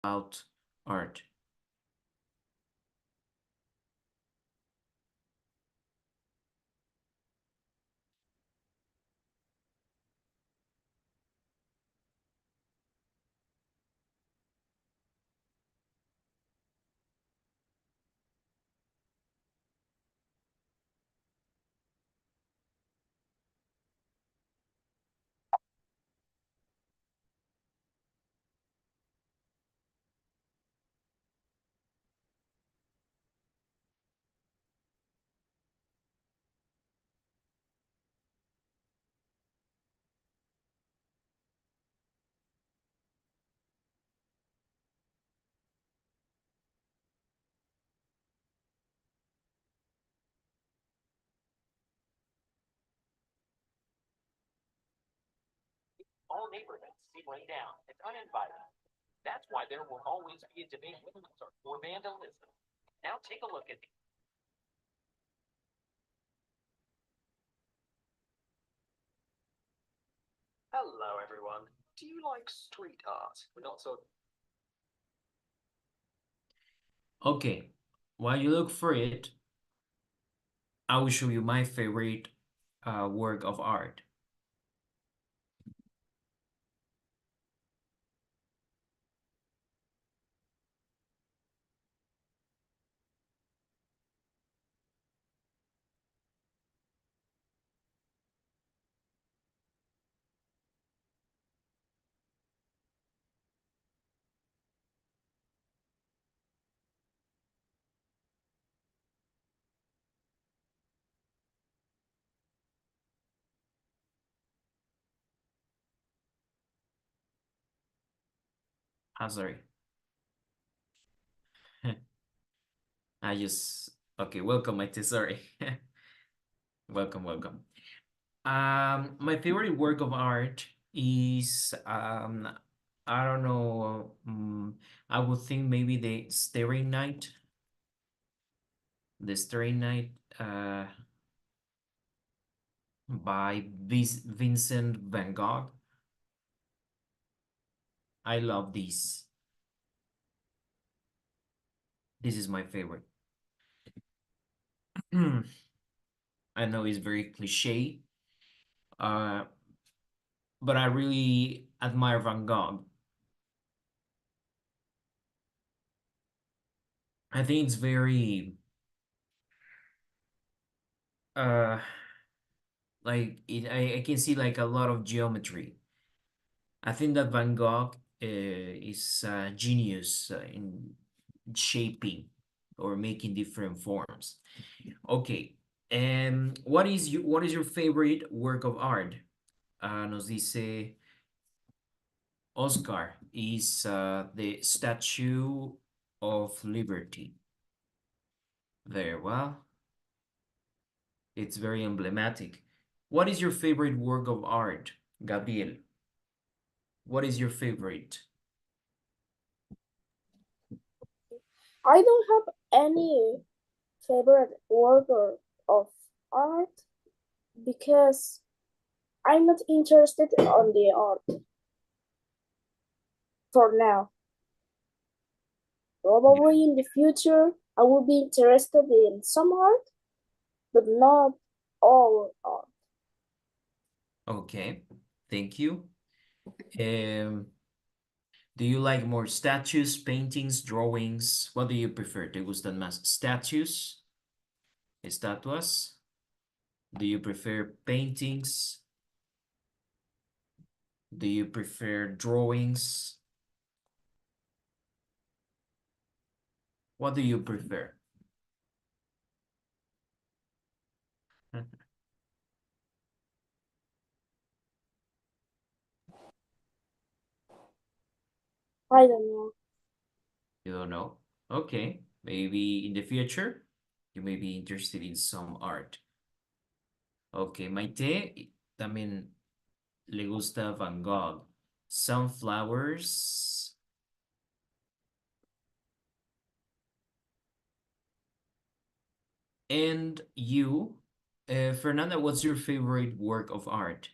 about art? All neighborhoods seem run down. It's uninviting. That's why there will always be a debate or vandalism. Now take a look at Hello, everyone. Do you like street art? Not so. Okay, while you look for it, I will show you my favorite work of art. Ah, sorry. I just okay. Welcome, Maite. Sorry. Welcome, welcome. My favorite work of art is I don't know. I would think maybe the Starry Night. The Starry Night. By Vincent van Gogh. I love this. This is my favorite. I know it's very cliche, uh, but I really admire Van Gogh. I think it's very uh I can see like a lot of geometry. I think that Van Gogh is a genius in shaping or making different forms. Okay. What is your favorite work of art? Nos dice Oscar is the Statue of Liberty. Very well. It's very emblematic. What is your favorite work of art, Gabriel? What is your favorite? I don't have any favorite work of art because I'm not interested on the art for now. Yeah. Probably in the future, I will be interested in some art, but not all art. Okay. Thank you. Um, do you like more statues, paintings, drawings? What do you prefer? ¿Te gustan más statues, estatuas? Do you prefer paintings? Do you prefer drawings? What do you prefer? I don't know. You don't know? Okay. Maybe in the future, you may be interested in some art. Okay, Maite también le gusta Van Gogh. Sunflowers. And you, Fernanda, what's your favorite work of art?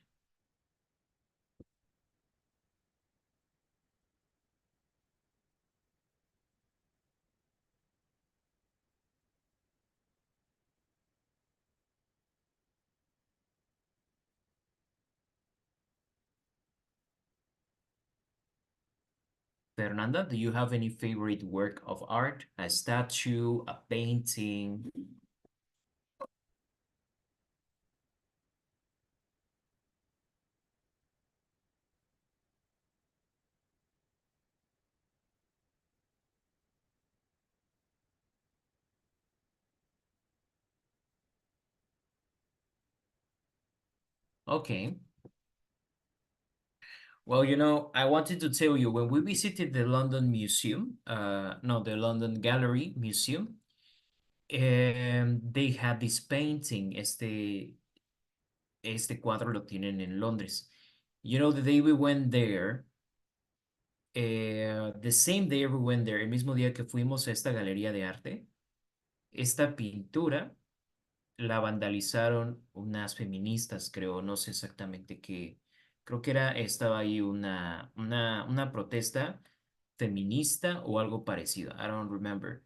Fernanda, do you have any favorite work of art? A statue, a painting? Okay. Well, I wanted to tell you when we visited the London Museum, no, the London Gallery Museum, they had this painting, este cuadro lo tienen en Londres. The day we went there, the same day we went there, el mismo día que fuimos a esta galería de arte, esta pintura la vandalizaron unas feministas, creo, no sé exactamente qué. Creo que estaba ahí una protesta feminista o algo parecido. I don't remember.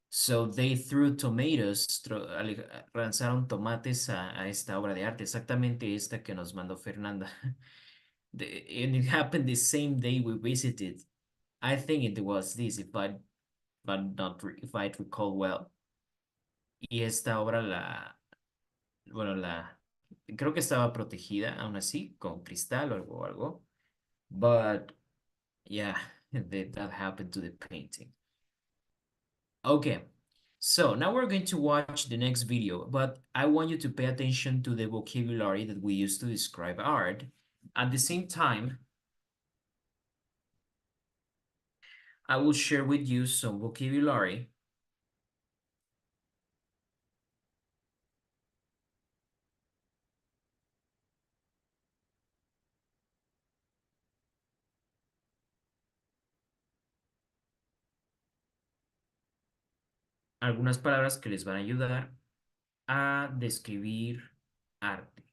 So they threw tomatoes, lanzaron tomates a esta obra de arte, exactamente esta que nos mandó Fernanda. And it happened the same day we visited. I think it was this, if I recall well. Y esta obra bueno, creo que estaba protegida aún así con cristal o algo. But yeah, that happened to the painting. Okay, so now we're going to watch the next video, but I want you to pay attention to the vocabulary that we use to describe art. At the same time, I will share with you some vocabulary algunas palabras que les van a ayudar a describir arte.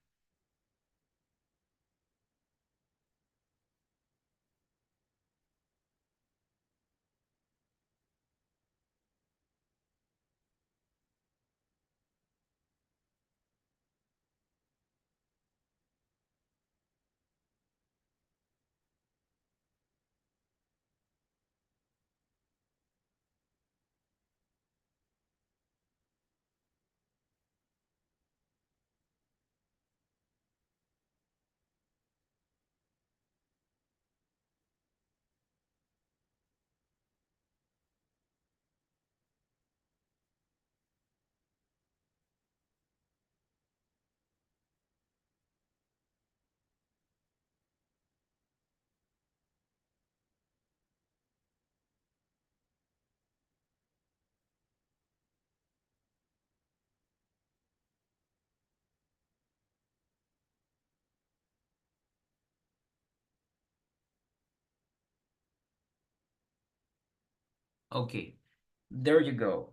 Okay, there you go.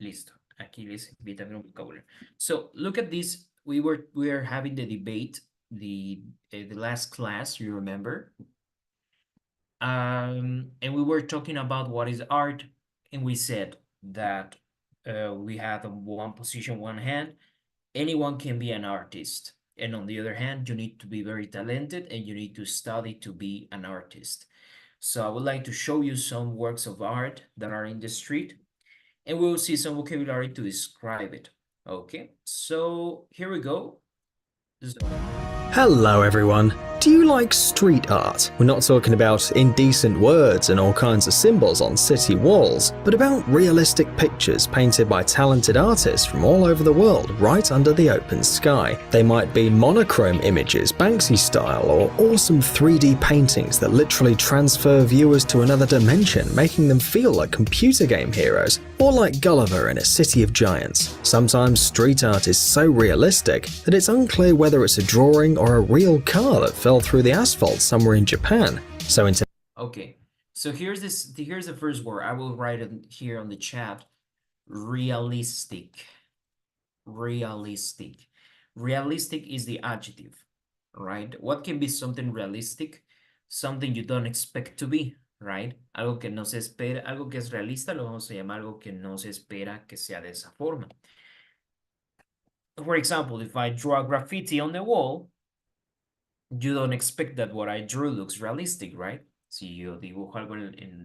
Listo. Aquí les envié también un vocabulario. So look at this. We are having the debate, the last class, you remember? And we were talking about what is art, and we said that we have on one position, one hand, anyone can be an artist. And on the other hand, you need to be very talented and you need to study to be an artist. So I would like to show you some works of art that are in the street and we'll see some vocabulary to describe it. Okay, so here we go. Hello everyone. Do you like street art? We're not talking about indecent words and all kinds of symbols on city walls, but about realistic pictures painted by talented artists from all over the world right under the open sky. They might be monochrome images, Banksy style, or awesome 3D paintings that literally transfer viewers to another dimension, making them feel like computer game heroes, or like Gulliver in a city of giants. Sometimes street art is so realistic that it's unclear whether it's a drawing or a real car that fell through the asphalt somewhere in Japan. So Okay, so here's the first word. I will write it here on the chat. Realistic. Realistic. Realistic is the adjective, right? What can be something realistic? Something you don't expect to be, right? Algo que no se espera, algo que es realista, lo vamos a llamar algo que no se espera que sea de esa forma. For example, if I draw graffiti on the wall, you don't expect that what I drew looks realistic, right? Si yo dibujo algo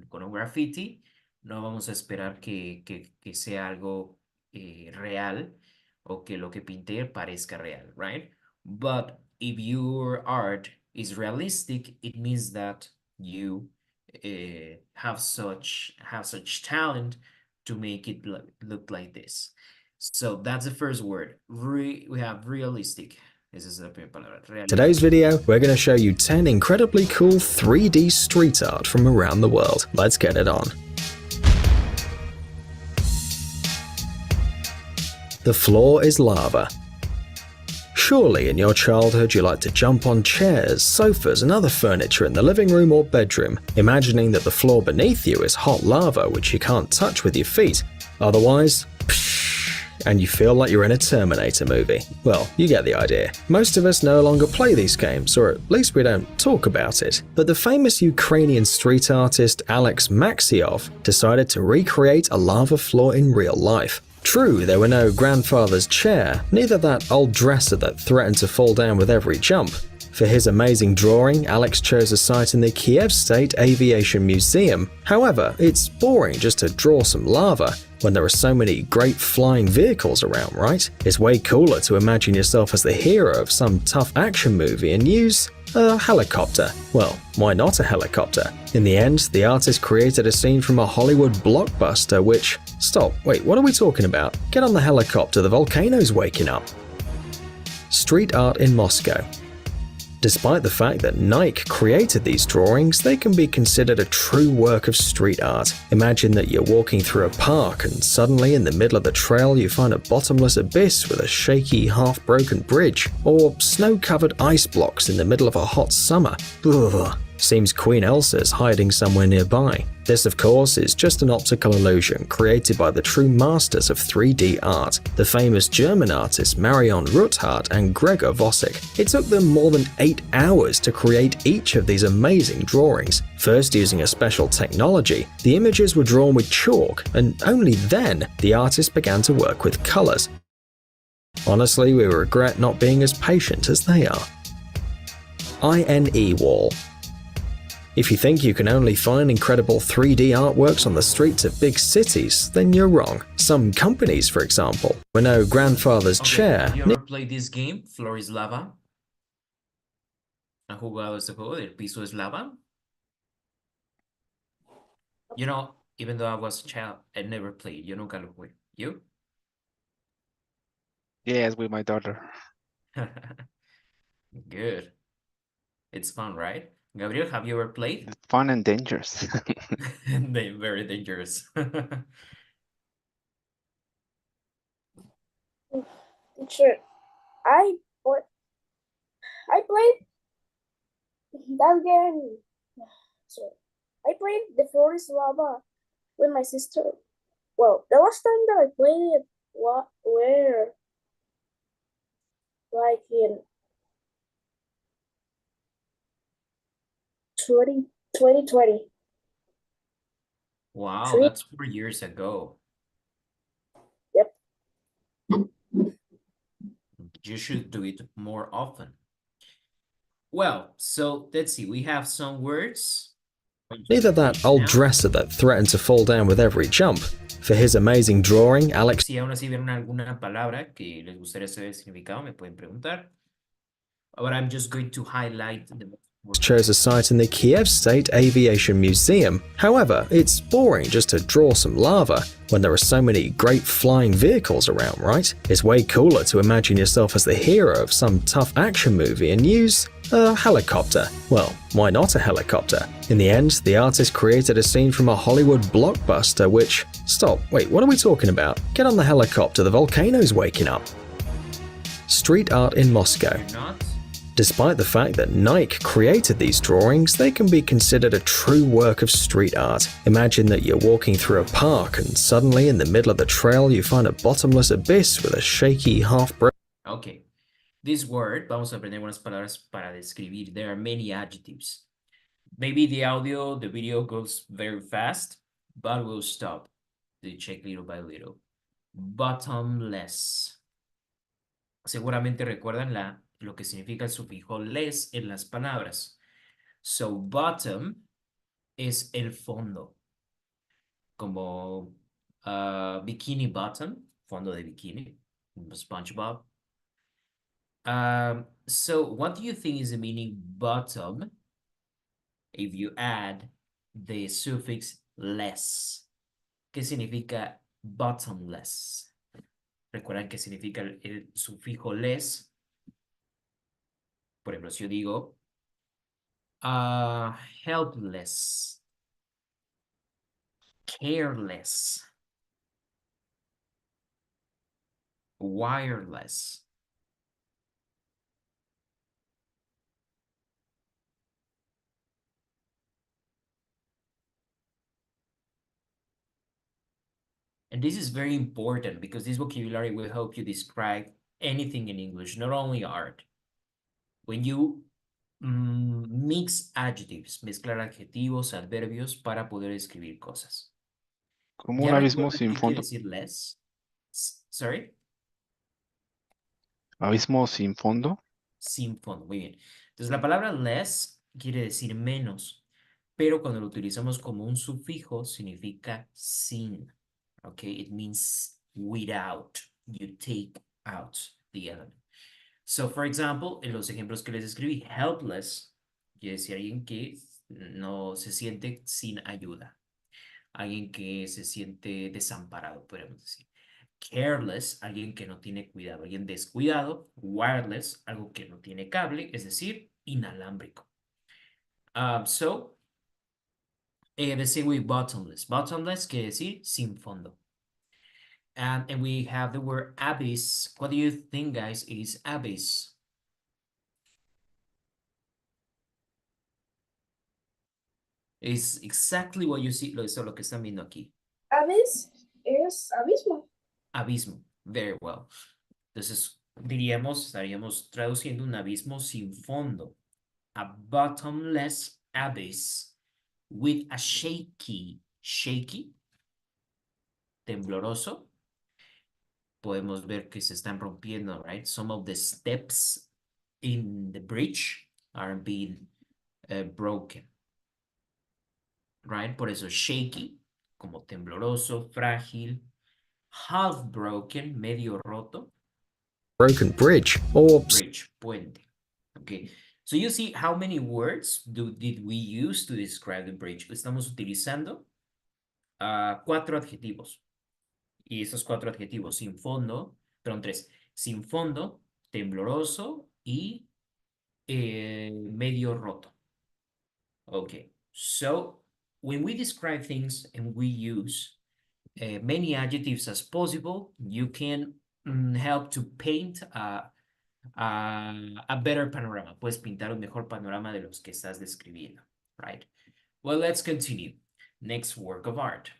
con un graffiti, no vamos a esperar que sea algo real o que lo que pinte parezca real, right? But if your art is realistic, it means that you have such talent to make it look like this. So that's the first word. We have realistic. Esa es la primera palabra. Today's video, we're going to show you 10 incredibly cool 3D street art from around the world. Let's get it on. The floor is lava. Surely in your childhood you like to jump on chairs, sofas and other furniture in the living room or bedroom, imagining that the floor beneath you is hot lava which you can't touch with your feet. Otherwise, and you feel like you're in a Terminator movie. Well, you get the idea. Most of us no longer play these games, or at least we don't talk about it. But the famous Ukrainian street artist Alex Maxiov decided to recreate a lava floor in real life. True, there were no grandfather's chair, neither that old dresser that threatened to fall down with every jump. For his amazing drawing, Alex chose a site in the Kiev State Aviation Museum. However, it's boring just to draw some lava when there are so many great flying vehicles around, right? It's way cooler to imagine yourself as the hero of some tough action movie and use a helicopter. Well, why not a helicopter? In the end, the artist created a scene from a Hollywood blockbuster which… Stop, wait, what are we talking about? Get on the helicopter, the volcano's waking up. Street art in Moscow. Despite the fact that Nike created these drawings, they can be considered a true work of street art. Imagine that you're walking through a park and suddenly in the middle of the trail you find a bottomless abyss with a shaky, half-broken bridge, or snow-covered ice blocks in the middle of a hot summer. Ugh. Seems Queen Elsa's hiding somewhere nearby. This, of course, is just an optical illusion created by the true masters of 3D art, the famous German artists Marion Ruthart and Gregor Vossik. It took them more than 8 hours to create each of these amazing drawings. First, using a special technology, the images were drawn with chalk, and only then the artists began to work with colors. Honestly, we regret not being as patient as they are. INE Wall. If you think you can only find incredible 3D artworks on the streets of big cities, then you're wrong. Some companies, for example, were no grandfather's chair. Have you ever played this game, Floor is Lava? ¿Han jugado este juego del piso es lava? You know, even though I was a child, I never played. Yo nunca lo jugué. You? Yes, with my daughter. Good. It's fun, right? Gabriel, have you ever played? It's fun and dangerous. They're very dangerous. Teacher, I played that game. Sorry, I played The Floor is Lava with my sister. Well, the last time that I played it, were like in 2020. Wow, Three- that's 4 years ago. Yep. You should do it more often. Well, so let's see. We have some words. Neither that old Now, dresser that threatened to fall down with every jump. For his amazing drawing, Alex si aún así vieron alguna palabra que les gustaría saber el significado, me pueden preguntar. But I'm just going to highlight the words. chose a site in the Kiev State Aviation Museum. However, it's boring just to draw some lava when there are so many great flying vehicles around, right? It's way cooler to imagine yourself as the hero of some tough action movie and use a helicopter. Well, why not a helicopter? In the end, the artist created a scene from a Hollywood blockbuster which… Stop, wait, what are we talking about? Get on the helicopter, the volcano's waking up. Street art in Moscow. You're not? Despite the fact that Nike created these drawings, they can be considered a true work of street art. Imagine that you're walking through a park and suddenly in the middle of the trail you find a bottomless abyss with a shaky half-broken… Okay. This word, vamos a aprender unas palabras para describir. There are many adjectives. Maybe the audio, the video goes very fast, but we'll stop to check little by little. Bottomless. Seguramente recuerdan lo que significa el sufijo less en las palabras. So bottom es el fondo, como bikini bottom, fondo de bikini, SpongeBob. So what do you think is the meaning bottom if you add the suffix less? ¿Qué significa bottomless? Recuerdan que significa el sufijo less. Por ejemplo, si yo digo helpless, careless, wireless. And this is very important because this vocabulary will help you describe anything in English, not only art. When you mix adjectives, mezclar adjetivos, adverbios para poder escribir cosas. Como ¿Ya un abismo recuerdan sin qué quiere fondo. decir less? Sorry? Abismo sin fondo. Sin fondo, muy bien. Entonces la palabra less quiere decir menos, pero cuando lo utilizamos como un sufijo significa sin. Okay, it means without. You take out the element. So, for example, en los ejemplos que les escribí, helpless quiere decir alguien que no se siente sin ayuda. Alguien que se siente desamparado, podríamos decir. Careless, alguien que no tiene cuidado. Alguien descuidado. Wireless, algo que no tiene cable, es decir, inalámbrico. So, the same with bottomless. Bottomless quiere decir sin fondo. And we have the word abyss. What do you think, guys, is abyss? It's exactly what you see, eso es lo que están viendo aquí. Abyss es abismo. Abismo. Very well. Entonces, estaríamos traduciendo un abismo sin fondo. A bottomless abyss with a shaky, tembloroso. Podemos ver que se están rompiendo, right? Some of the steps in the bridge are being broken. Right? Por eso shaky, como tembloroso, frágil. Half broken, medio roto. Broken bridge, or Bridge, puente. Okay. So you see how many words did we use to describe the bridge? Estamos utilizando 4 adjetivos. Y esos 4 adjetivos, sin fondo, perdón, 3. Sin fondo, tembloroso y medio roto. Okay. So when we describe things and we use many adjectives as possible, you can help to paint a better panorama. Puedes pintar un mejor panorama de los que estás describiendo, right? Well, let's continue. Next work of art.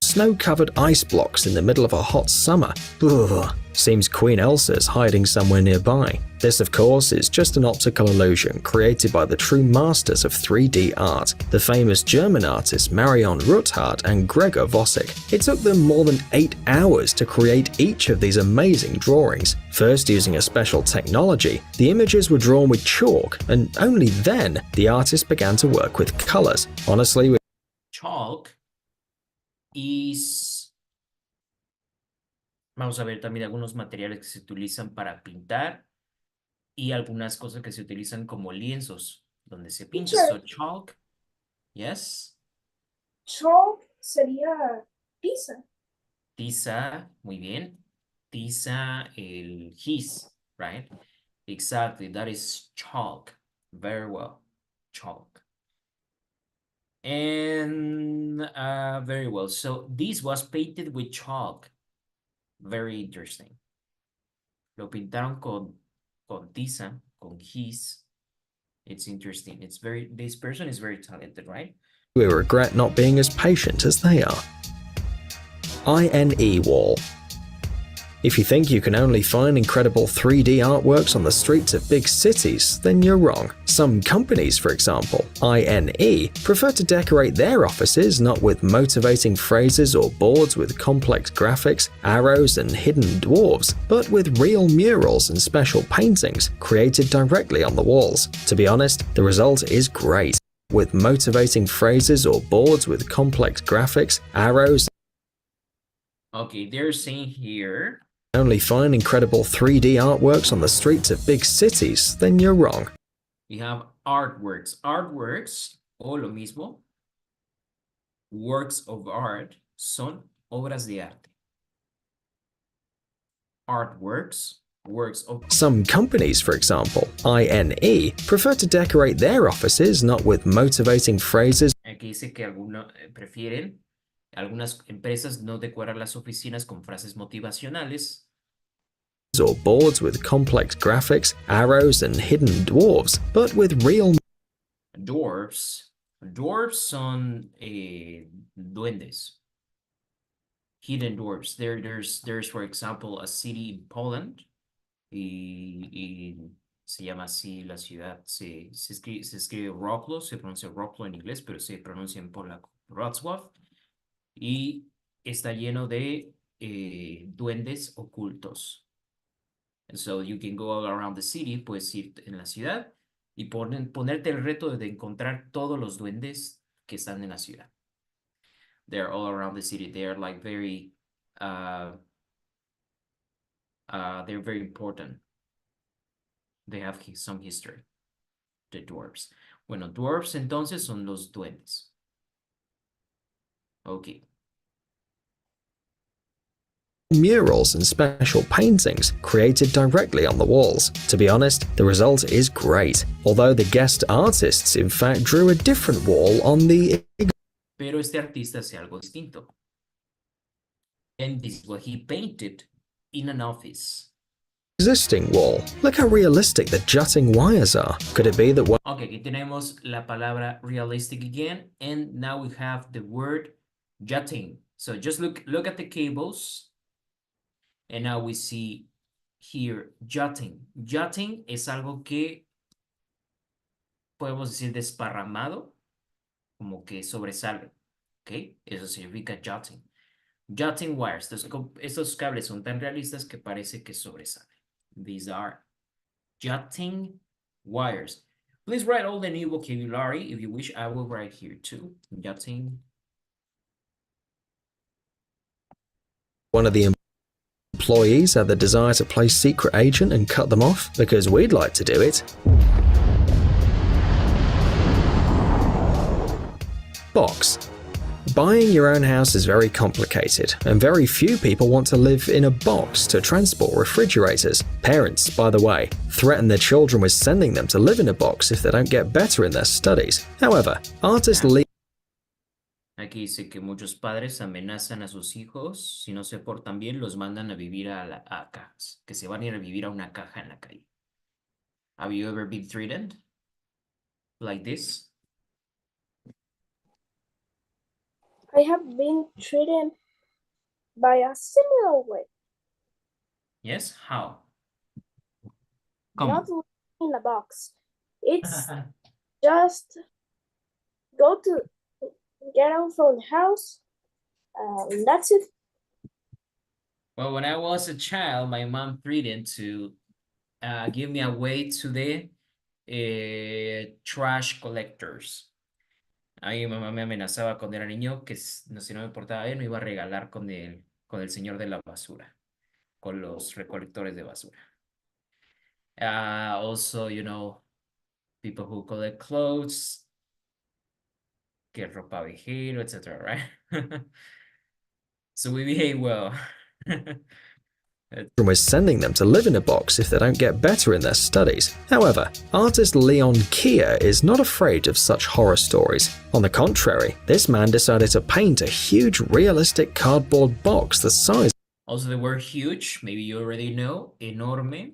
snow-covered ice blocks in the middle of a hot summer. Ugh. Seems Queen Elsa's hiding somewhere nearby. This, of course, is just an optical illusion created by the true masters of 3D art, the famous German artists Marion Ruthard and Gregor Vossig. It took them more than 8 hours to create each of these amazing drawings. First, using a special technology, the images were drawn with chalk, and only then the artist began to work with colors. Honestly, Chalk is... Vamos a ver también algunos materiales que se utilizan para pintar y algunas cosas que se utilizan como lienzos donde se pinta. Teacher. So chalk, yes. Chalk sería tiza. Tiza, muy bien. Tiza, el gis, right? Exactly, that is chalk. Very well, chalk. And very well, so this was painted with chalk. Very interesting. Lo pintaron con tiza, con gis. It's interesting. It's very, this person is very talented, right? we regret not being as patient as they are. INE Wall. If you think you can only find incredible 3D artworks on the streets of big cities, then you're wrong. Some companies, for example, INE, prefer to decorate their offices not with motivating phrases or boards with complex graphics, arrows, and hidden dwarves, but with real murals and special paintings created directly on the walls. To be honest, the result is great. with motivating phrases or boards with complex graphics, arrows, Okay, they're saying here, only find incredible 3D artworks on the streets of big cities, then you're wrong. we have artworks. Artworks, o lo mismo, works of art, son obras de arte. Artworks, works of... Some companies, for example, INE, prefer to decorate their offices not with motivating phrases Aquí dice que prefieren, algunas empresas no decorar las oficinas con frases motivacionales. or boards with complex graphics, arrows, and hidden dwarves, but with real Dwarfs. Dwarfs son duendes. Hidden dwarfs. There's for example a city in Poland. Y se llama así la ciudad. Se escribe Wrocław, se pronuncia Wrocław en inglés, pero se pronuncia en polaco Wrocław. Y está lleno de duendes ocultos. And so you can go all around the city, puedes ir en la ciudad y ponerte el reto de encontrar todos los duendes que están en la ciudad. They're all around the city. They're like very, they're very important. They have some history. The dwarves. Bueno, dwarves entonces son los duendes. Okay. murals and special paintings created directly on the walls. To be honest, the result is great, although the guest artists in fact drew a different wall on the Pero este artista hace algo distinto. And this is what he painted in an office. existing wall. Look how realistic the jutting wires are. Could it be that one Okay, aquí tenemos la palabra realistic again, and now we have the word jutting. So just look at the cables, and now we see here jutting. Jutting es algo que podemos decir desparramado, como que sobresale, ¿ok? Eso significa jutting. Jutting wires. Estos cables son tan realistas que parece que sobresalen. These are jutting wires. Please write all the new vocabulary. If you wish, I will write here too. Jutting. one of the employees had the desire to play secret agent and cut them off? Because we'd like to do it. Box. Buying your own house is very complicated, and very few people want to live in a box to transport refrigerators. Parents, by the way, threaten their children with sending them to live in a box if they don't get better in their studies. However, artist Lee Aquí dice que muchos padres amenazan a sus hijos. Si no se portan bien, los mandan a vivir a cajas. Que se van a ir a vivir a una caja en la calle. Have you ever been threatened like this? I have been treated by a similar way. Yes? How? Not Come. in a box. It's just go to get out from the house. That's it. Well, when I was a child, my mom threatened to give me away to the trash collectors. A mi mamá me amenazaba cuando era niño que si no me portaba bien me iba a regalar con el señor de la basura, con los recolectores de basura. Also, you know, people who collect clothes, get ropa viejero, etc., right? So we behave well. was sending them to live in a box if they don't get better in their studies. However, artist Leon Kia is not afraid of such horror stories. On the contrary, this man decided to paint a huge realistic cardboard box the size Also the word huge, maybe you already know, enorme.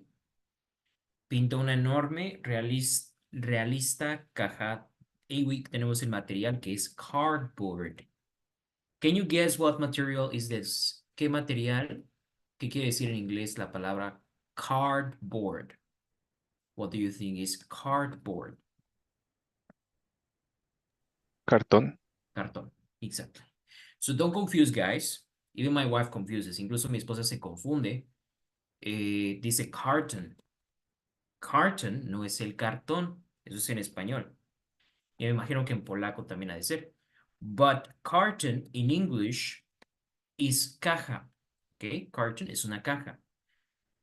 Pinta una enorme, realista caja. Y tenemos el material que es cardboard. Can you guess what material is this? ¿Qué material? ¿Qué quiere decir en inglés la palabra cardboard? What do you think is cardboard? Cartón. Cartón, exactly. So don't confuse, guys. Even my wife confuses. Incluso mi esposa se confunde. Dice carton. Carton no es el cartón. Eso es en español. Y me imagino que en polaco también ha de ser. But carton in English is caja. Okay, carton es una caja.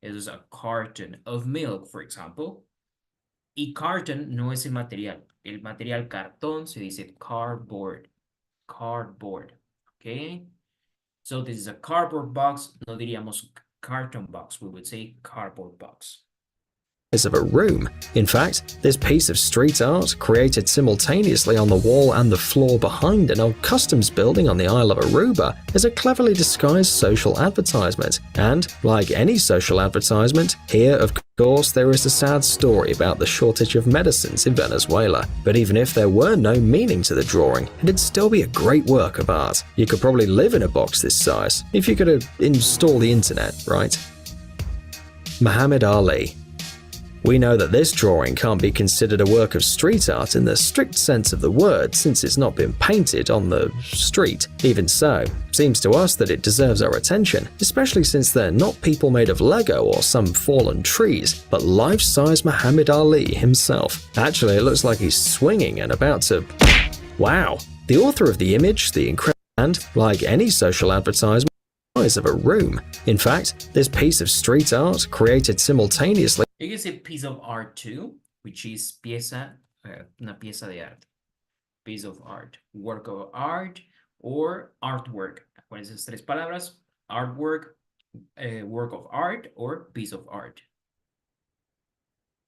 It is a carton of milk, for example. Y carton no es el material. El material cartón se dice cardboard. Cardboard. Okay. So this is a cardboard box. No diríamos carton box. We would say cardboard box. Of a room. In fact, this piece of street art, created simultaneously on the wall and the floor behind an old customs building on the Isle of Aruba, is a cleverly disguised social advertisement. And, like any social advertisement, here, of course, there is a sad story about the shortage of medicines in Venezuela. But even if there were no meaning to the drawing, it'd still be a great work of art. You could probably live in a box this size, if you could install the internet, right? Muhammad Ali. We know that this drawing can't be considered a work of street art in the strict sense of the word, since it's not been painted on the street. Even so, seems to us that it deserves our attention, especially since they're not people made of Lego or some fallen trees, but life-size Muhammad Ali himself. Actually, it looks like he's swinging and about to... Wow! The author of the image, the incredible, and, like any social advertisement, of a room. In fact, this piece of street art, created simultaneously... You can say piece of art too, which is una pieza de arte. Piece of art, work of art, or artwork. Con esas tres palabras, artwork, work of art, or piece of art.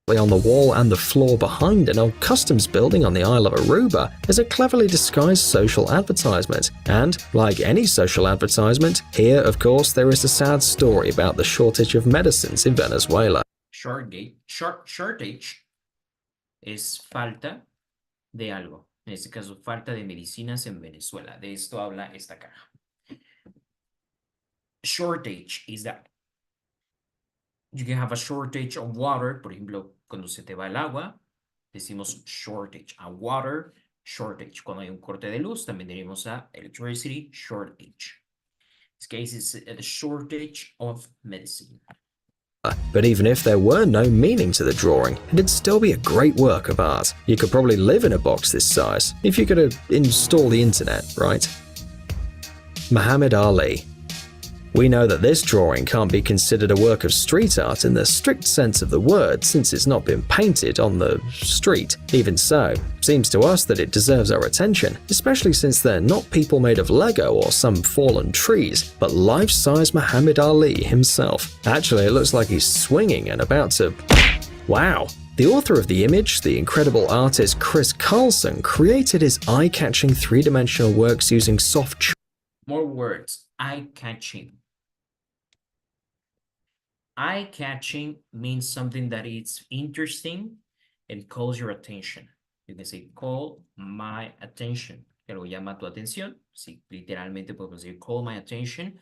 On the wall and the floor behind an old customs building on the Isle of Aruba is a cleverly disguised social advertisement. And, like any social advertisement, here, of course, there is a sad story about the shortage of medicines in Venezuela. Shortage es falta de algo. En este caso, falta de medicinas en Venezuela. De esto habla esta caja. Shortage is that. You can have a shortage of water. Por ejemplo, cuando se te va el agua, decimos shortage. A water shortage. Cuando hay un corte de luz, también diríamos a electricity shortage. In this case, it's the shortage of medicine. But even if there were no meaning to the drawing, it'd still be a great work of art. You could probably live in a box this size, if you could install the internet, right? Muhammad Ali. We know that this drawing can't be considered a work of street art in the strict sense of the word, since it's not been painted on the street. Even so, seems to us that it deserves our attention, especially since they're not people made of Lego or some fallen trees, but life-size Muhammad Ali himself. Actually, it looks like he's swinging and about to... Wow! The author of the image, the incredible artist Chris Carlson, created his eye-catching three-dimensional works using soft... More words. Eye-catching. Eye-catching means something that is interesting and calls your attention. You can say, call my attention. Que lo llama tu atención. Sí, literalmente podemos decir, call my attention.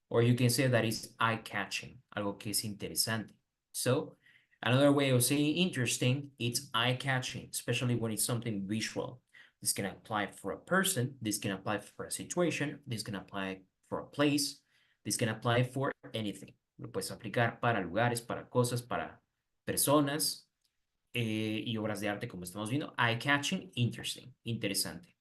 Or you can say that it's eye-catching. Algo que es interesante. So, another way of saying interesting, it's eye-catching, especially when it's something visual. This can apply for a person. This can apply for a situation. This can apply for a place. This can apply for anything. Lo puedes aplicar para lugares, para cosas, para personas y obras de arte, como estamos viendo. Eye-catching, interesting, interesante.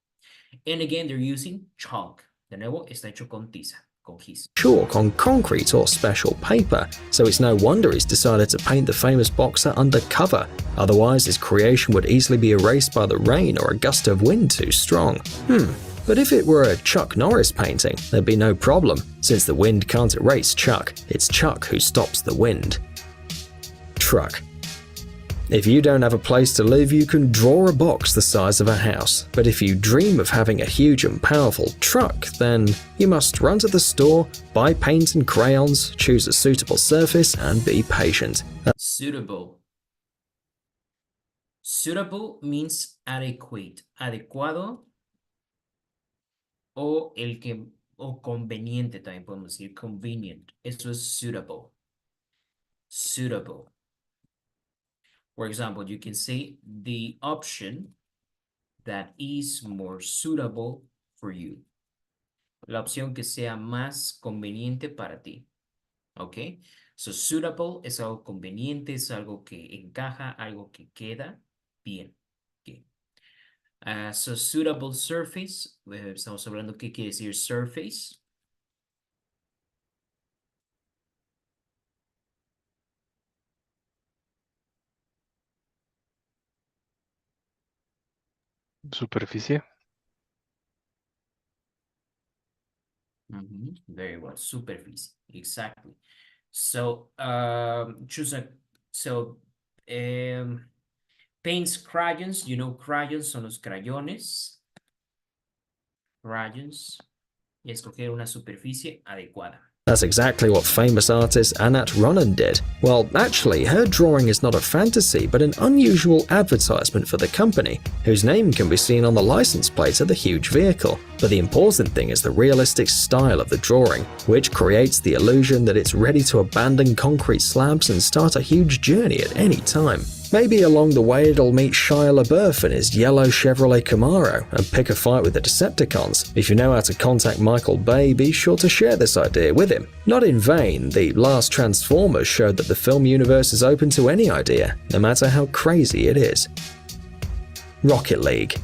And again, they're using chalk. De nuevo, está hecho con tiza, con gis. Chalk on concrete or special paper, so it's no wonder he's decided to paint the famous boxer undercover. Otherwise, his creation would easily be erased by the rain or a gust of wind too strong. But if it were a Chuck Norris painting, there'd be no problem, since the wind can't erase Chuck. It's Chuck who stops the wind. Truck. If you don't have a place to live, you can draw a box the size of a house. But if you dream of having a huge and powerful truck, then you must run to the store, buy paint and crayons, choose a suitable surface, and be patient. Suitable. Suitable means adequate. Adecuado. O conveniente, también podemos decir convenient. Eso es suitable. Suitable. For example, you can say the option that is more suitable for you. La opción que sea más conveniente para ti. ¿Ok? So suitable es algo conveniente, es algo que encaja, algo que queda bien. Okay. So suitable surface, estamos hablando qué quiere decir surface. Superficie. Very well, superficie, exactly. So choose a, so paints crayons, you know crayons son los crayones. Crayons. Y escoger una superficie adecuada. That's exactly what famous artist Anat Ronan did. Well, actually, her drawing is not a fantasy, but an unusual advertisement for the company, whose name can be seen on the license plate of the huge vehicle. But the important thing is the realistic style of the drawing, which creates the illusion that it's ready to abandon concrete slabs and start a huge journey at any time. Maybe along the way it'll meet Shia LaBeouf in his yellow Chevrolet Camaro and pick a fight with the Decepticons. If you know how to contact Michael Bay, be sure to share this idea with him. Not in vain, the last Transformers showed that the film universe is open to any idea, no matter how crazy it is. Rocket League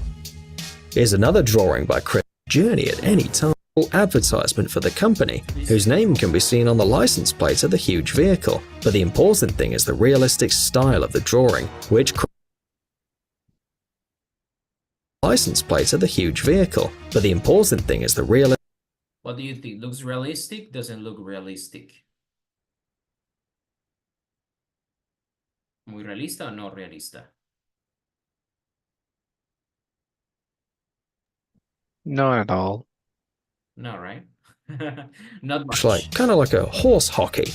is another drawing by Chris Journey at any time. Advertisement for the company, whose name can be seen on the license plate of the huge vehicle. But the important thing is the realistic style of the drawing, which license plate of the huge vehicle. But the important thing is the real. What do you think? Looks realistic? Doesn't look realistic? ¿Muy realista o no realista? Not at all. No, right? Not much. Kind of like a horse hockey.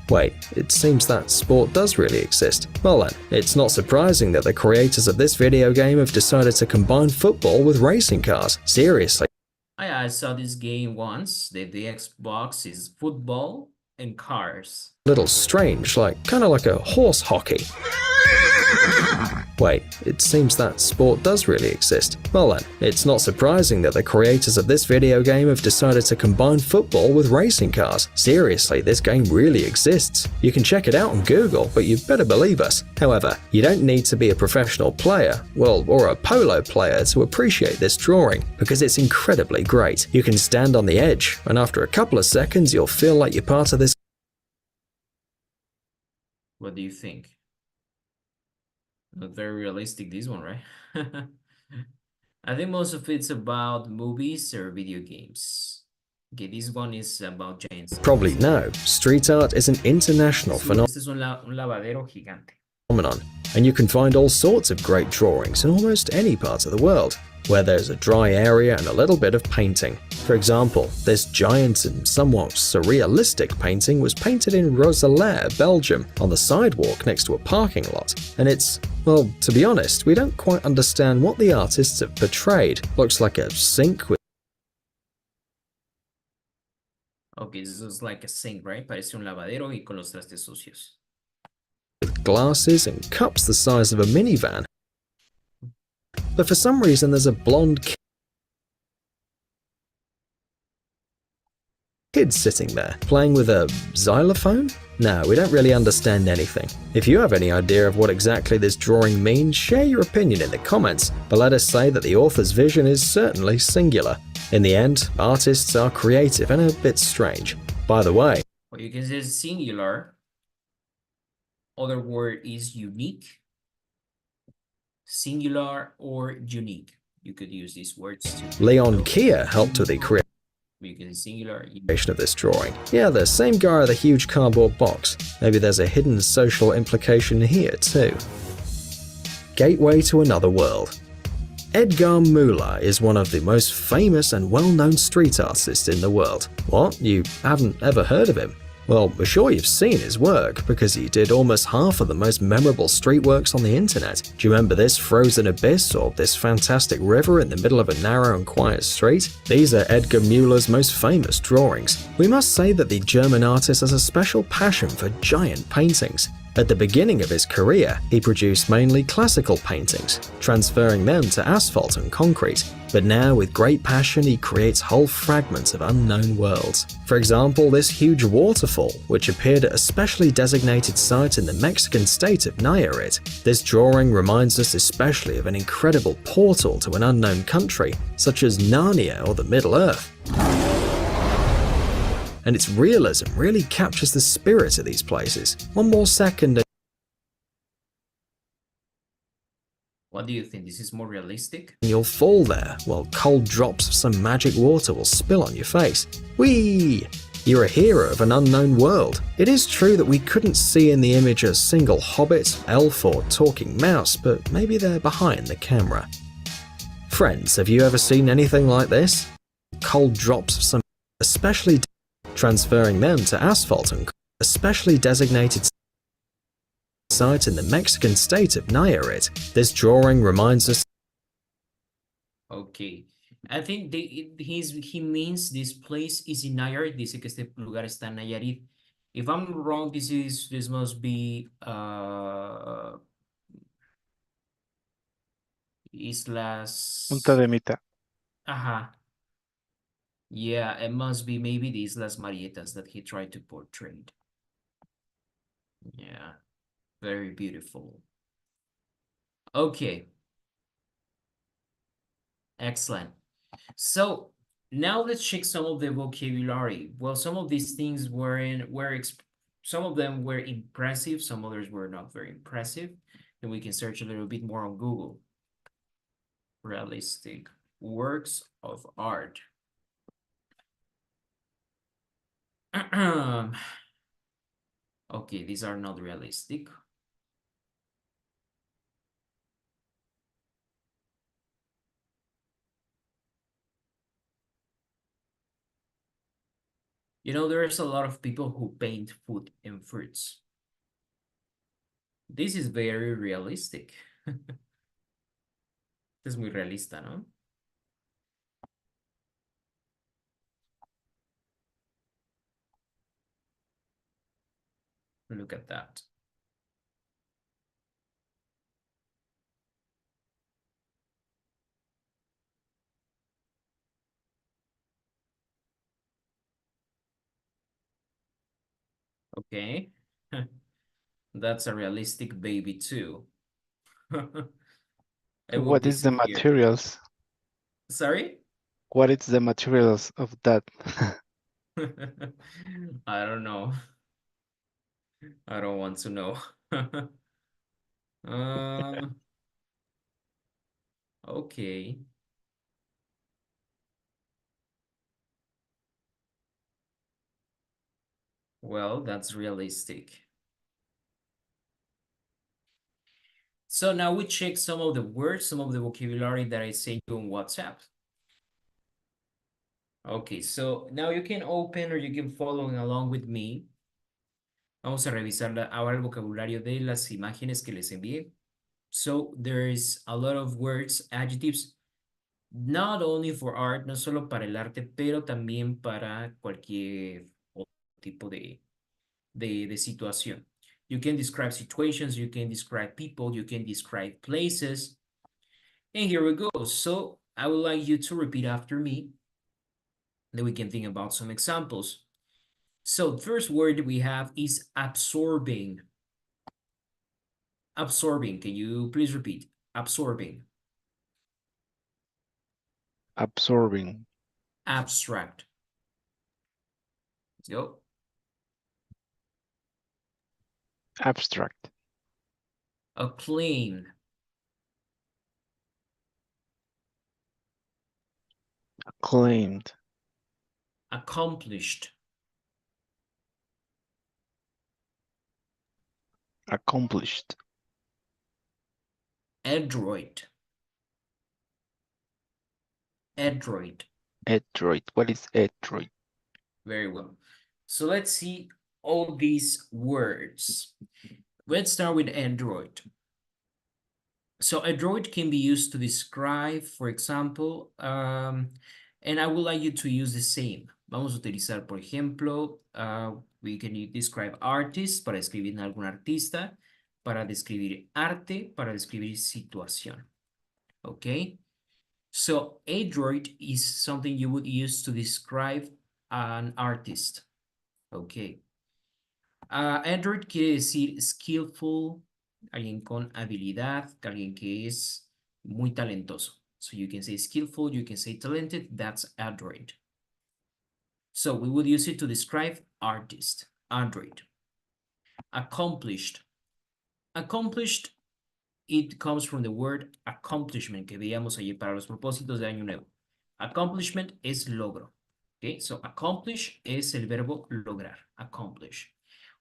Wait, it seems that sport does really exist. Well then, it's not surprising that the creators of this video game have decided to combine football with racing cars. Seriously. I saw this game once. The Xbox is football and cars. Little strange, kind of like a horse hockey. Wait, it seems that sport does really exist. Well then, it's not surprising that the creators of this video game have decided to combine football with racing cars. Seriously, this game really exists. You can check it out on Google, but you better believe us. However, you don't need to be a professional player, or a polo player to appreciate this drawing, because it's incredibly great. You can stand on the edge, and after a couple of seconds you'll feel like you're part of this. What do you think? Not very realistic, this one, right? I think most of it's about movies or video games. Okay, this one is about giants. Probably no. Street art is an international phenomenon. Este es un lavadero gigante. And you can find all sorts of great drawings in almost any part of the world, where there's a dry area and a little bit of painting. For example, this giant and somewhat surrealistic painting was painted in Roeselare, Belgium, on the sidewalk next to a parking lot. And it's, well, to be honest, we don't quite understand what the artists have portrayed. Looks like a sink with Okay, this is like a sink, right? Parece un lavadero y con los trastes sucios. glasses and cups the size of a minivan. But for some reason there's a blonde kid sitting there, playing with a xylophone? No, we don't really understand anything. If you have any idea of what exactly this drawing means, share your opinion in the comments, but let us say that the author's vision is certainly singular. In the end, artists are creative and a bit strange. By the way, Well, you can say singular. Other word is unique. Singular or unique. You could use these words too. Leon Kia helped with the creation You can say singular. of this drawing. Yeah, the same guy with a huge cardboard box. Maybe there's a hidden social implication here too. Gateway to another world. Edgar Müller is one of the most famous and well-known street artists in the world. What? You haven't ever heard of him? Well, we're sure you've seen his work, because he did almost half of the most memorable street works on the internet. Do you remember this frozen abyss or this fantastic river in the middle of a narrow and quiet street? These are Edgar Müller's most famous drawings. We must say that the German artist has a special passion for giant paintings. At the beginning of his career, he produced mainly classical paintings, transferring them to asphalt and concrete. But now, with great passion, he creates whole fragments of unknown worlds. For example, this huge waterfall, which appeared at a specially designated site in the Mexican state of Nayarit. This drawing reminds us especially of an incredible portal to an unknown country, such as Narnia or the Middle Earth. And its realism really captures the spirit of these places. One more second. What do you think? This is more realistic? You'll fall there, while cold drops of some magic water will spill on your face. Whee! You're a hero of an unknown world. It is true that we couldn't see in the image a single hobbit, elf, or talking mouse, but maybe they're behind the camera. Friends, have you ever seen anything like this? Cold drops of some especially transferring them to asphalt and especially designated site in the Mexican state of Nayarit. This drawing reminds us. Okay. I think he means this place is in Nayarit. Dice que este lugar está en Nayarit. If I'm wrong, this must be Islas. Punta de Mita. Ajá. Yeah, it must be maybe the Islas Marietas that he tried to portray. Yeah, very beautiful. Okay. Excellent. So now let's check some of the vocabulary. Well, some of these things some of them were impressive, some others were not very impressive. Then we can search a little bit more on Google. Realistic works of art. Okay, these are not realistic. You know, there's a lot of people who paint food and fruits. This is very realistic. Es muy realista, ¿no? Look at that. Okay. That's a realistic baby too. It will What be is the severe. materials? Sorry? What is the materials of that? I don't know. I don't want to know. Okay. Well, that's realistic. So now we check some of the words, some of the vocabulary that I sent you on WhatsApp. Okay, so now you can open or you can follow along with me. Vamos a revisar ahora el vocabulario de las imágenes que les envié. So there's a lot of words, adjectives, not only for art, no solo para el arte, pero también para cualquier otro tipo de situación. You can describe situations, you can describe people, you can describe places. And here we go. So I would like you to repeat after me. Then we can think about some examples. So the first word we have is absorbing. Absorbing. Can you please repeat? Absorbing. Absorbing. Abstract. Let's go. Abstract. Acclaim. Acclaimed. Accomplished. Accomplished. Adroit. Adroit. Adroit. What is adroit? Very well. So let's see all these words. Let's start with adroit. So adroit can be used to describe, for example, and I would like you to use the same. Vamos a utilizar, por ejemplo, we can describe artist para describir a algún artista, para describir arte, para describir situación. ¿Ok? So adroit is something you would use to describe an artist. Okay. Adroit quiere decir skillful, alguien con habilidad, alguien que es muy talentoso. So you can say skillful, you can say talented, that's adroit. So we would use it to describe artist, adroit. Accomplished. Accomplished, it comes from the word accomplishment que veíamos ayer para los propósitos de año nuevo. Accomplishment es logro. Okay, so accomplish es el verbo lograr, accomplish.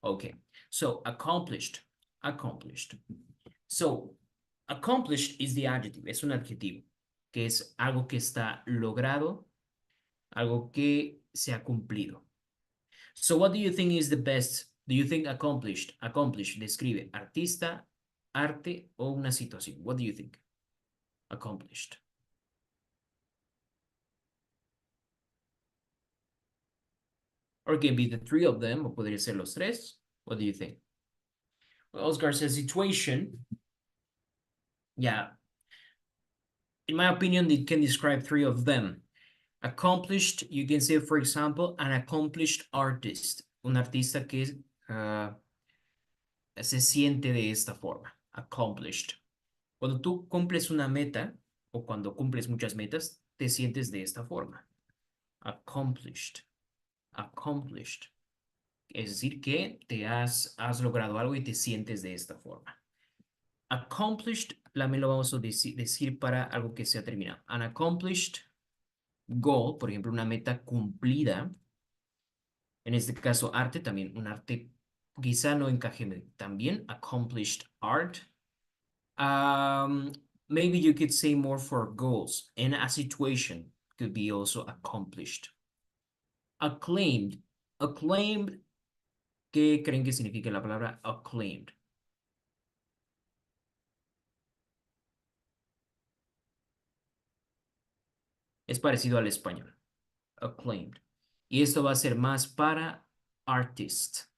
Okay, so accomplished, accomplished. So accomplished is the adjective, es un adjetivo, que es algo que está logrado, algo que se ha cumplido. So what do you think is the best? Do you think accomplished? Accomplished describe artista, arte o una situación. What do you think? Accomplished. Or it can be the three of them, o podría ser los tres. What do you think? Well, Oscar says situation. Yeah. In my opinion, it can describe three of them. Accomplished, you can say, for example, an accomplished artist. Un artista que se siente de esta forma. Accomplished. Cuando tú cumples una meta, o cuando cumples muchas metas, te sientes de esta forma. Accomplished. Accomplished. Es decir, que has logrado algo y te sientes de esta forma. Accomplished, también lo vamos a decir para algo que se ha terminado. An accomplished goal, por ejemplo, una meta cumplida. En este caso, arte, también un arte quizá no encaje también. Accomplished art. Maybe you could say more for goals. And a situation could be also accomplished. Acclaimed. Acclaimed. ¿Qué creen que significa la palabra acclaimed? Es parecido al español. Acclaimed. Y esto va a ser más para artist.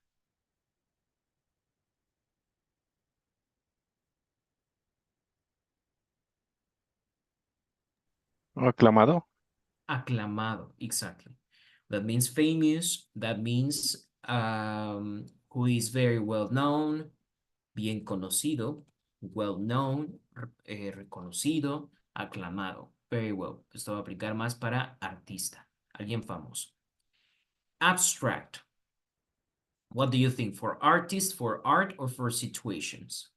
Aclamado. Aclamado, exactly. That means famous. That means who is very well known, bien conocido, well known, reconocido, aclamado. Very well. Esto va a aplicar más para artista, alguien famoso. Abstract. What do you think? For artist, for art, or for situations?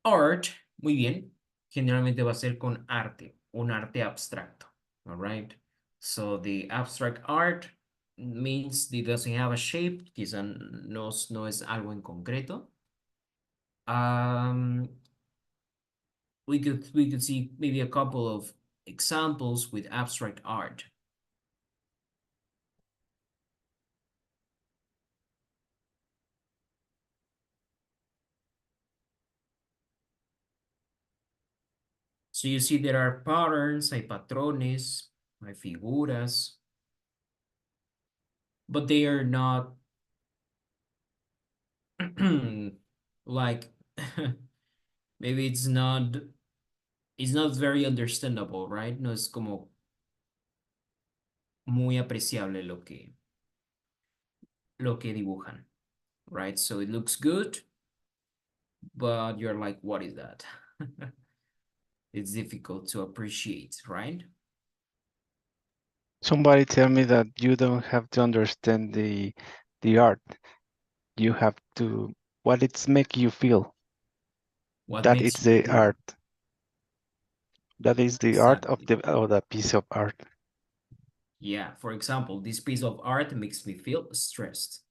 Art, muy bien, generalmente va a ser con arte, un arte abstracto, all right? So the abstract art means it doesn't have a shape, quizá no es algo en concreto. We could see maybe a couple of examples with abstract art. So you see there are patterns, hay patrones, hay figuras, but they are not like maybe it's not very understandable, right? No es como muy apreciable lo que dibujan, right? So it looks good, but you're like, what is that? It's difficult to appreciate, right? Somebody tell me that you don't have to understand the art. You have to what it's make you feel. What That makes is you the feel? art. That is the art of Exactly. the piece of art. Yeah, for example, this piece of art makes me feel stressed.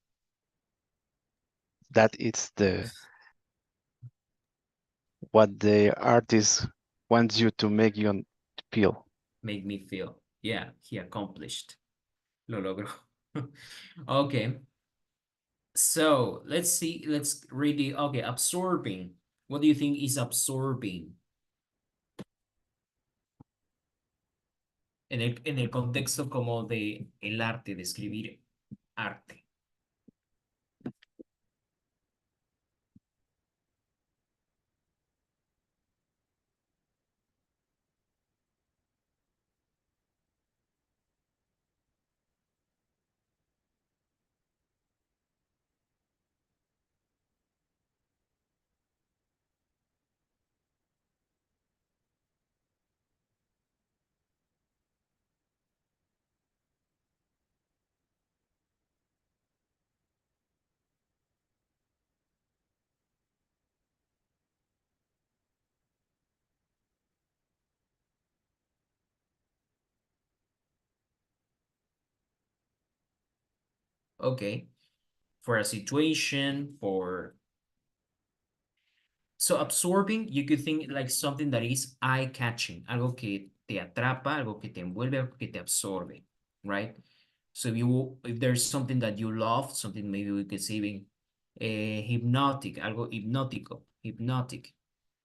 That is the what the artist wants you to make you feel. Make me feel. Yeah, he accomplished. Lo logró. Okay. So let's see, let's read the, okay, absorbing. What do you think is absorbing? en el contexto como de el arte, de escribir arte. Okay. For a situation, so absorbing, you could think like something that is eye-catching, algo que te atrapa, algo que te envuelve, algo que te absorbe, right? So if there's something that you love, something maybe we could say even hypnotic, algo hipnótico, hypnotic.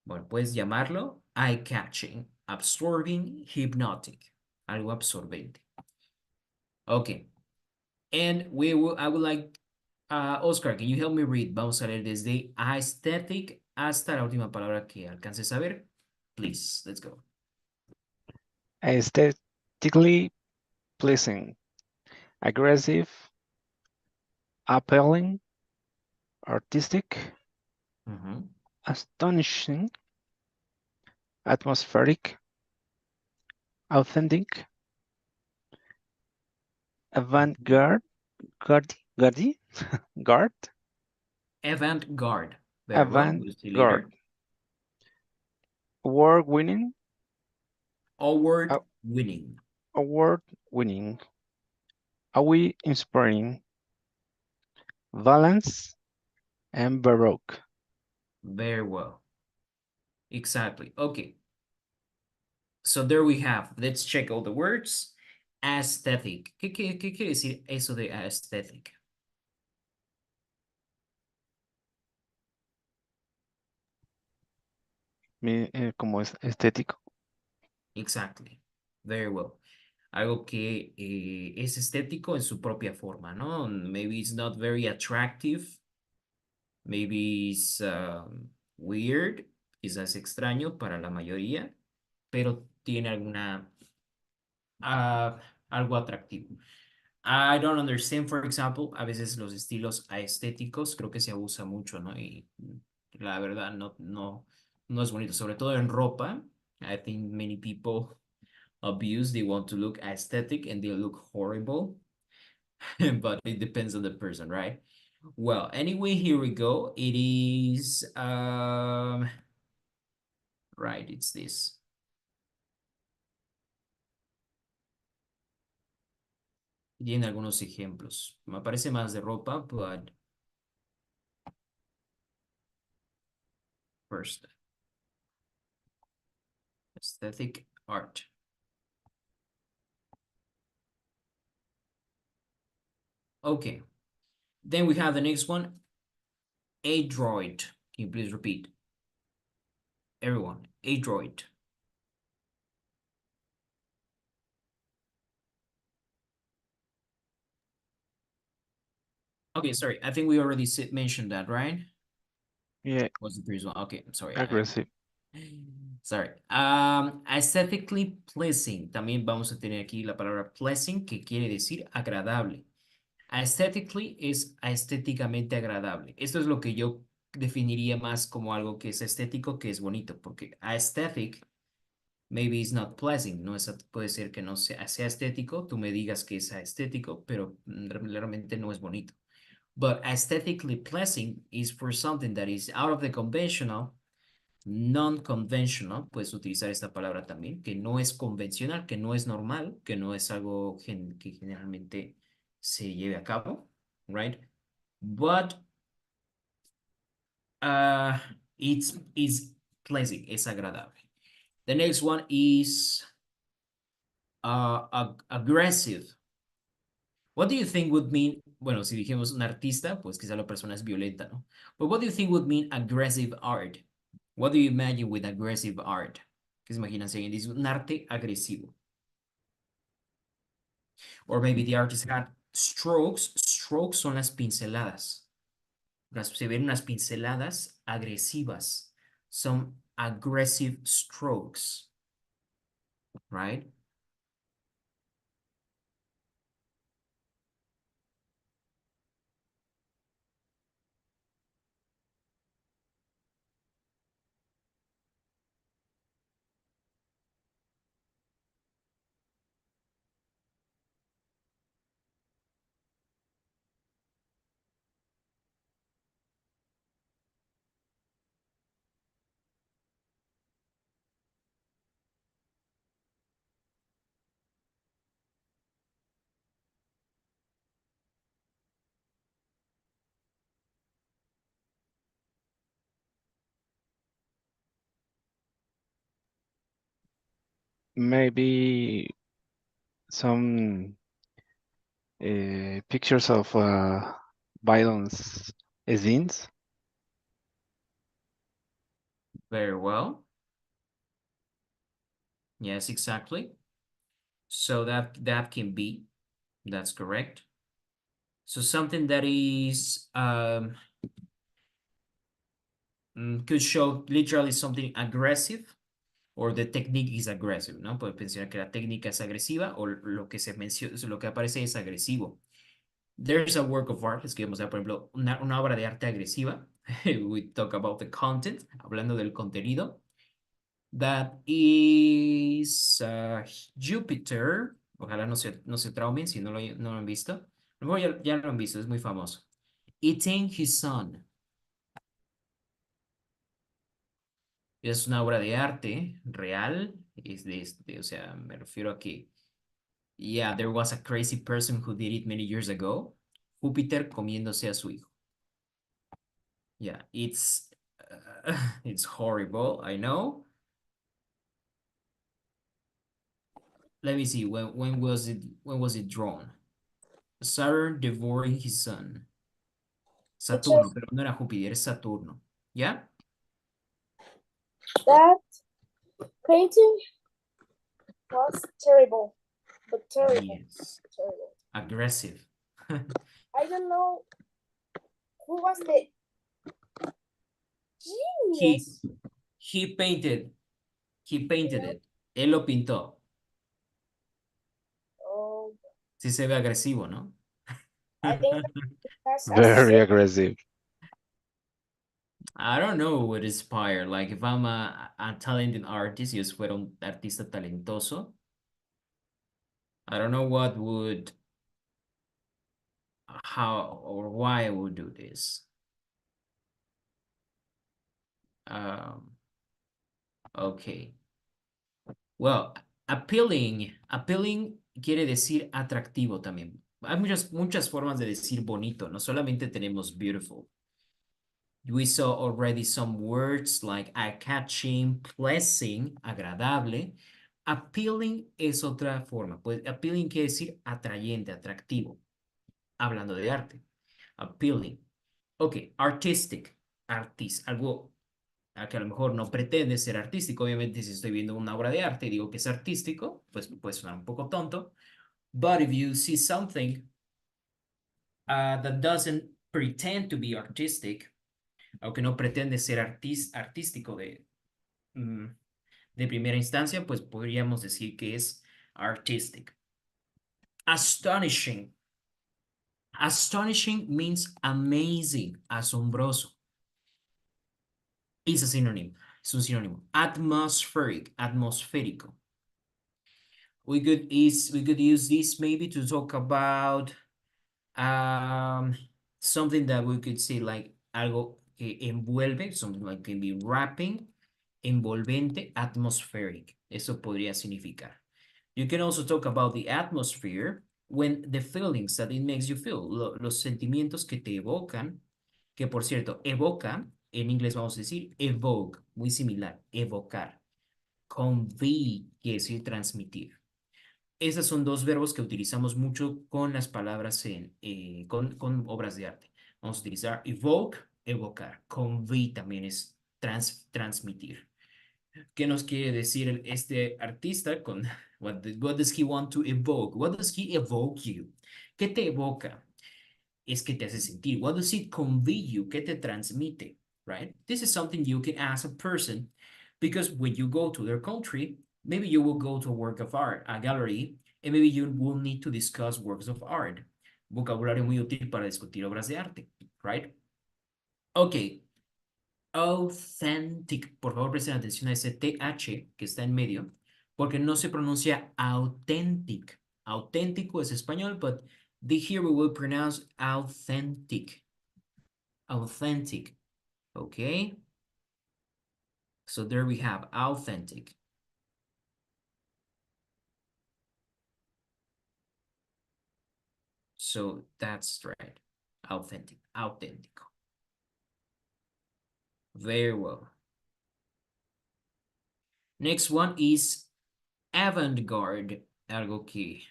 Bueno, puedes llamarlo eye-catching, absorbing, hypnotic, algo absorbente. Okay. And I would like, Oscar, can you help me read? Vamos a leer desde aesthetic hasta la última palabra que alcances a ver. Please, let's go. Aesthetically pleasing, aggressive, appealing, artistic, Mhm. astonishing, atmospheric, authentic, avant-garde, garde, guard, Avant-garde. Very well. We'll see avant-garde, later. award-winning, Award-winning. award-winning, awe-inspiring, balance, and baroque. Very well. Exactly. Okay. So there we have. Let's check all the words. Aesthetic. ¿Qué quiere decir eso de aesthetic? Como es estético. Exactly. Very well. Algo que es estético en su propia forma, ¿no? Maybe it's not very attractive. Maybe it's weird. Quizás extraño para la mayoría, pero tiene algo atractivo. I don't understand, for example, a veces los estilos aestéticos creo que se abusa mucho, ¿no? Y la verdad no es bonito, sobre todo en ropa. I think many people abuse, they want to look aesthetic and they look horrible, but it depends on the person, right? Well, anyway, here we go. It is, right, it's this. Tiene algunos ejemplos. Me parece más de ropa, but first, aesthetic art. Okay. Then we have the next one, adroit. Can you please repeat? Everyone, adroit. Okay, sorry. I think we already mentioned that, right? Yeah, What's the previous one? Okay, I'm sorry. aggressive. Sorry. Aesthetically pleasing. También vamos a tener aquí la palabra pleasing, que quiere decir agradable. Aesthetically es estéticamente agradable. Esto es lo que yo definiría más como algo que es estético, que es bonito, porque aesthetic maybe is not pleasing, no es, puede ser que no sea estético, tú me digas que es estético, pero realmente no es bonito. But aesthetically pleasing is for something that is out of the conventional, non-conventional, puedes utilizar esta palabra también, que no es convencional, que no es normal, que no es algo que generalmente se lleve a cabo, right? But it's pleasing, es agradable. The next one is aggressive. What do you think would mean, bueno, si dijimos un artista, pues quizá la persona es violenta, ¿no? But what do you think would mean aggressive art? What do you imagine with aggressive art? ¿Qué se imaginan si alguien dice un arte agresivo? Or maybe the artist had strokes. Strokes son las pinceladas. Se ven unas pinceladas agresivas. Some aggressive strokes, right? Maybe some pictures of violence scenes. Very well. Yes, exactly. So that can be, that's correct. So something that is could show literally something aggressive or the technique is aggressive, ¿no? Puedes pensar que la técnica es agresiva o lo que se menciona, lo que aparece es agresivo. There's a work of art, es que vamos a, por ejemplo, una obra de arte agresiva. We talk about the content, hablando del contenido. That is Jupiter. Ojalá no se traumen si no lo han visto. A lo mejor ya lo han visto, es muy famoso. Eating his son. Es una obra de arte real. O sea, me refiero a que, yeah, there was a crazy person who did it many years ago. Júpiter comiéndose a su hijo. Yeah, it's horrible, I know. Let me see, when was it drawn? Saturn devouring his son. Saturno, pero no era Júpiter, es Saturno. ¿Ya? That painting was terrible, but terrible. Yes. Terrible. Aggressive. I don't know who was the genius. He painted it. Él lo pintó. Oh, Sí se ve agresivo, ¿no? I think that's Very aggressive. I don't know what would inspire. Like if I'm a talented artist, yo si fuera un artista talentoso, I don't know what would, how or why I would do this. Okay. Well, appealing quiere decir atractivo también. Hay muchas formas de decir bonito, no solamente tenemos beautiful. We saw already some words like eye-catching, pleasing, agradable. Appealing es otra forma. Pues appealing quiere decir atrayente, atractivo. Hablando de arte. Appealing. Ok, artistic. Algo que a lo mejor no pretende ser artístico. Obviamente, si estoy viendo una obra de arte y digo que es artístico, pues puede sonar un poco tonto. But if you see something that doesn't pretend to be artistic, aunque no pretende ser artístico de primera instancia, pues podríamos decir que es artistic. Astonishing. Astonishing means amazing, asombroso. Es un sinónimo. Atmospheric, atmosférico. We could use this maybe to talk about something that we could say like algo que envuelve, something like can be wrapping, envolvente, atmospheric. Eso podría significar. You can also talk about the atmosphere when the feelings that it makes you feel, los sentimientos que te evocan, que por cierto, evoca, en inglés vamos a decir evoke, muy similar, evocar. Convey quiere decir transmitir. Esos son dos verbos que utilizamos mucho con las palabras con obras de arte. Vamos a utilizar evoke, evocar. Convey también es transmitir. ¿Qué nos quiere decir este artista con what does he want to evoke? What does he evoke you? ¿Qué te evoca? Es que te hace sentir. What does it convey you? ¿Qué te transmite? Right? This is something you can ask a person because when you go to their country, maybe you will go to a work of art, a gallery, and maybe you will need to discuss works of art. Vocabulario muy útil para discutir obras de arte, right? Ok. Authentic. Por favor, presten atención a ese TH que está en medio, porque no se pronuncia authentic. Auténtico es español, but here we will pronounce authentic. Authentic. Okay? So there we have authentic. So that's right. Authentic. Auténtico. Very well. Next one is avant-garde. Algo que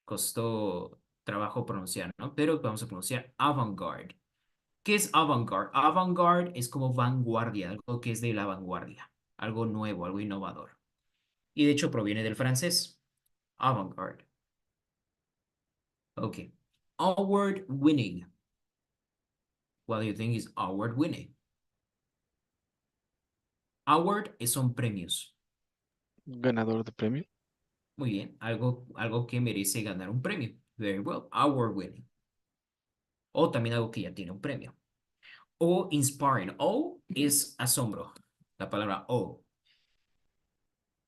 costó trabajo pronunciar, ¿no? Pero vamos a pronunciar avant-garde. ¿Qué es avant-garde? Avant-garde es como vanguardia, algo que es de la vanguardia, algo nuevo, algo innovador. Y de hecho proviene del francés. Avant-garde. Ok. Award winning. What do you think is award winning? Award son premios. Ganador de premio. Muy bien, algo que merece ganar un premio. Very well, award winning. O también algo que ya tiene un premio. O inspiring. O es asombro. La palabra o.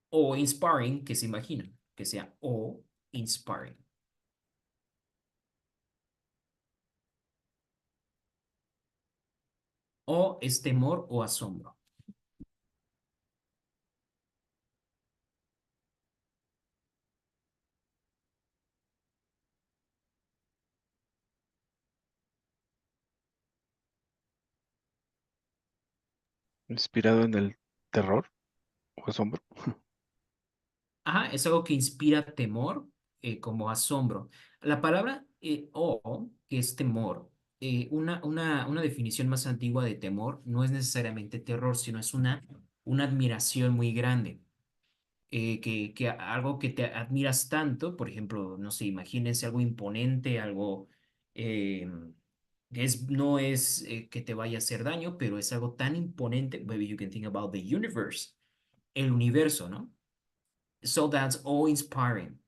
O inspiring, que se imaginan. Que sea o inspiring. O es temor o asombro. Inspirado en el terror o asombro. Ajá, es algo que inspira temor como asombro. La palabra o, que es temor, una definición más antigua de temor no es necesariamente terror, sino es una admiración muy grande. Algo que te admiras tanto, por ejemplo, no sé, imagínense algo imponente, algo eh, no es que te vaya a hacer daño, pero es algo tan imponente. Maybe you can think about the universe, el universo, ¿no? So that's awe-inspiring.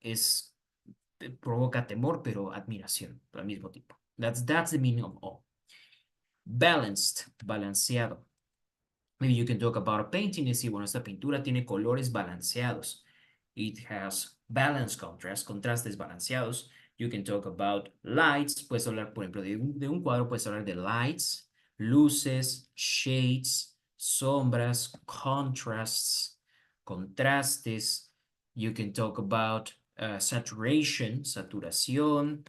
Provoca temor, pero admiración al mismo tiempo. That's the meaning of awe. Balanced, balanceado. Maybe you can talk about a painting y decir, bueno, esta pintura tiene colores balanceados. It has balanced contrast, contrastes balanceados. You can talk about lights. Puedes hablar, por ejemplo, de un cuadro, puedes hablar de lights, luces, shades, sombras, contrasts, contrastes. You can talk about saturation, saturación,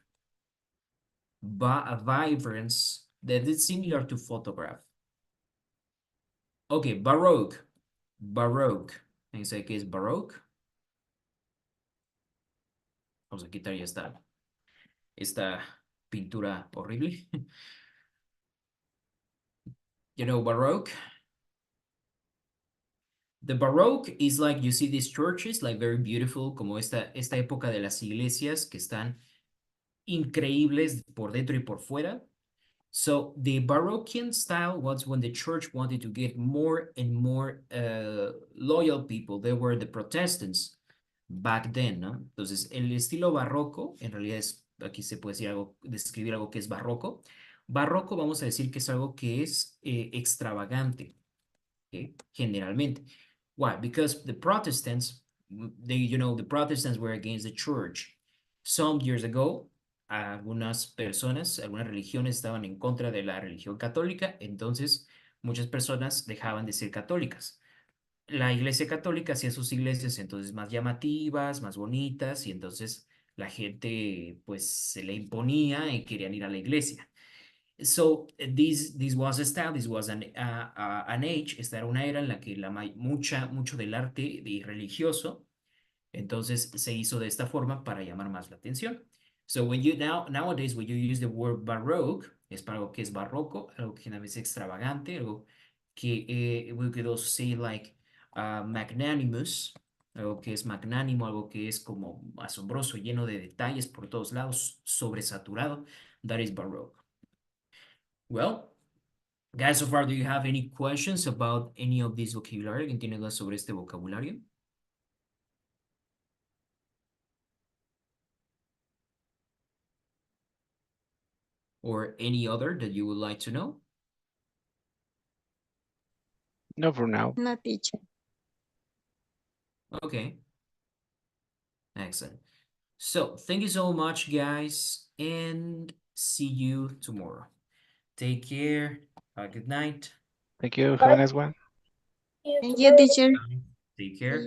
vibrance, that is similar to photograph. Ok, Baroque. Baroque. ¿Alguien sabe qué es Baroque? Vamos a quitar ya esta pintura horrible. You know Baroque? The Baroque is like you see these churches, like very beautiful, como esta época de las iglesias que están increíbles por dentro y por fuera. So the Baroque style was when the church wanted to get more and more loyal people. They were the Protestants back then, ¿no? Entonces, el estilo barroco, en realidad aquí se puede decir algo, describir algo que es barroco. Barroco vamos a decir que es algo que es extravagante, ¿okay? Generalmente. Why? Because the Protestants, the Protestants were against the church. Some years ago, algunas personas, algunas religiones estaban en contra de la religión católica, entonces muchas personas dejaban de ser católicas. La iglesia católica hacía sus iglesias entonces más llamativas, más bonitas, y entonces la gente pues se le imponía y querían ir a la iglesia. So this was a style, this was an age, esta era una era en la que mucho del arte religioso, entonces se hizo de esta forma para llamar más la atención. So nowadays when you use the word baroque, es para algo que es barroco, algo que a veces extravagante, algo que we could also say like magnanimous, algo que es magnánimo, algo que es como asombroso, lleno de detalles por todos lados, sobresaturado. That is Baroque. Well, guys, so far, do you have any questions about any of this vocabulary? ¿Alguien tiene dudas sobre este vocabulario? Or any other that you would like to know? No, for now. No, teacher. Okay. Excellent. So, thank you so much, guys, and see you tomorrow. Take care. Have a good night. Thank you. Have a nice one. Thank you, teacher. Take care.